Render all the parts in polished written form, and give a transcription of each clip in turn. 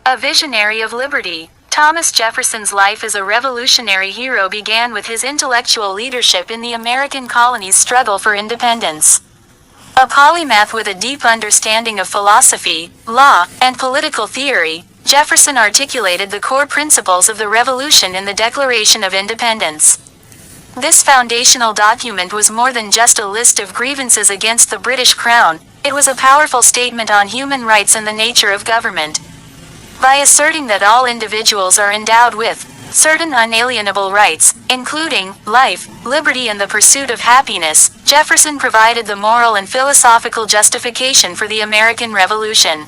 A visionary of liberty, Thomas Jefferson's life as a revolutionary hero began with his intellectual leadership in the American colonies' struggle for independence. A polymath with a deep understanding of philosophy, law, and political theory, Jefferson articulated the core principles of the Revolution in the Declaration of Independence. This foundational document was more than just a list of grievances against the British Crown, it was a powerful statement on human rights and the nature of government. By asserting that all individuals are endowed with certain unalienable rights, including life, liberty and the pursuit of happiness, Jefferson provided the moral and philosophical justification for the American Revolution.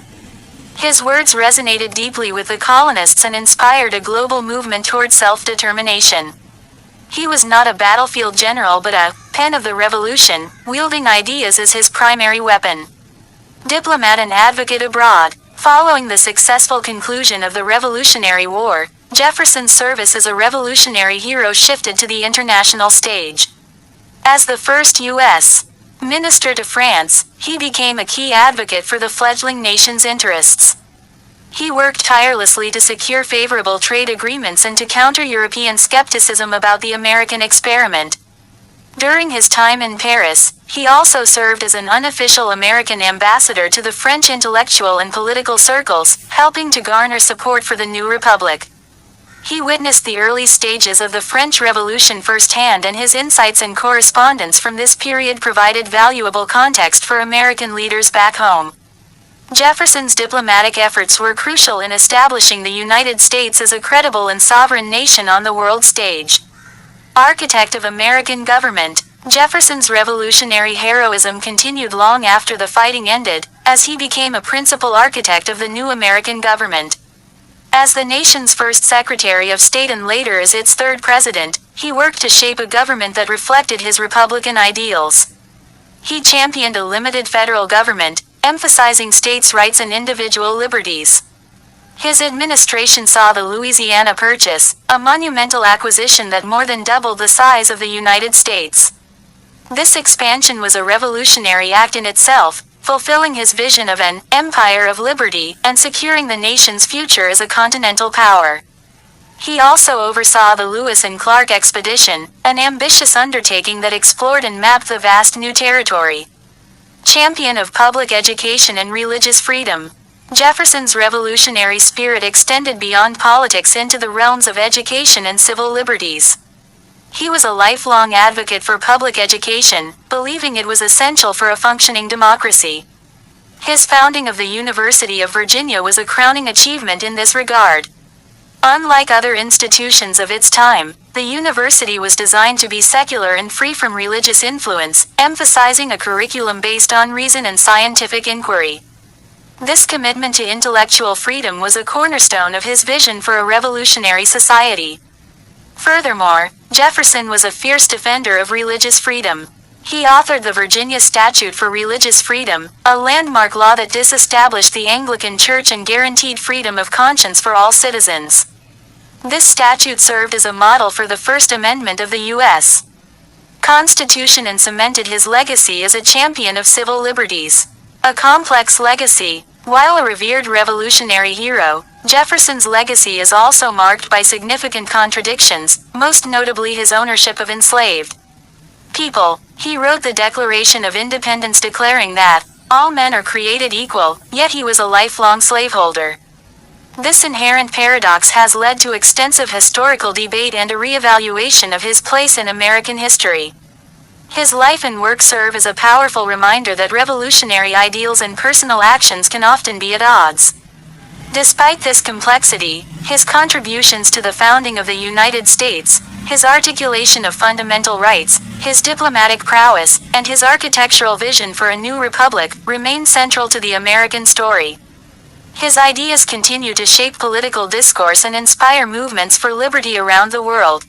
His words resonated deeply with the colonists and inspired a global movement toward self-determination. He was not a battlefield general but a pen of the revolution, wielding ideas as his primary weapon. Diplomat and advocate abroad. Following the successful conclusion of the Revolutionary War, Jefferson's service as a revolutionary hero shifted to the international stage. As the first U.S. minister to France, he became a key advocate for the fledgling nation's interests. He worked tirelessly to secure favorable trade agreements and to counter European skepticism about the American experiment. During his time in Paris, he also served as an unofficial American ambassador to the French intellectual and political circles, helping to garner support for the new republic. He witnessed the early stages of the French Revolution firsthand, and his insights and correspondence from this period provided valuable context for American leaders back home. Jefferson's diplomatic efforts were crucial in establishing the United States as a credible and sovereign nation on the world stage. Architect of American government, Jefferson's revolutionary heroism continued long after the fighting ended, as he became a principal architect of the new American government. As the nation's first Secretary of State and later as its third president, he worked to shape a government that reflected his Republican ideals. He championed a limited federal government, emphasizing states' rights and individual liberties. His administration saw the Louisiana Purchase, a monumental acquisition that more than doubled the size of the United States. This expansion was a revolutionary act in itself, fulfilling his vision of an empire of liberty and securing the nation's future as a continental power. He also oversaw the Lewis and Clark Expedition, an ambitious undertaking that explored and mapped the vast new territory. Champion of public education and religious freedom, Jefferson's revolutionary spirit extended beyond politics into the realms of education and civil liberties. He was a lifelong advocate for public education, believing it was essential for a functioning democracy. His founding of the University of Virginia was a crowning achievement in this regard. Unlike other institutions of its time, the university was designed to be secular and free from religious influence, emphasizing a curriculum based on reason and scientific inquiry. This commitment to intellectual freedom was a cornerstone of his vision for a revolutionary society. Furthermore, Jefferson was a fierce defender of religious freedom. He authored the Virginia Statute for Religious Freedom, a landmark law that disestablished the Anglican Church and guaranteed freedom of conscience for all citizens. This statute served as a model for the First Amendment of the U.S. Constitution and cemented his legacy as a champion of civil liberties. A complex legacy. While a revered revolutionary hero, Jefferson's legacy is also marked by significant contradictions, most notably his ownership of enslaved people. He wrote the Declaration of Independence declaring that all men are created equal, yet he was a lifelong slaveholder. This inherent paradox has led to extensive historical debate and a re-evaluation of his place in American history. His life and work serve as a powerful reminder that revolutionary ideals and personal actions can often be at odds. Despite this complexity, his contributions to the founding of the United States, his articulation of fundamental rights, his diplomatic prowess, and his architectural vision for a new republic remain central to the American story. His ideas continue to shape political discourse and inspire movements for liberty around the world.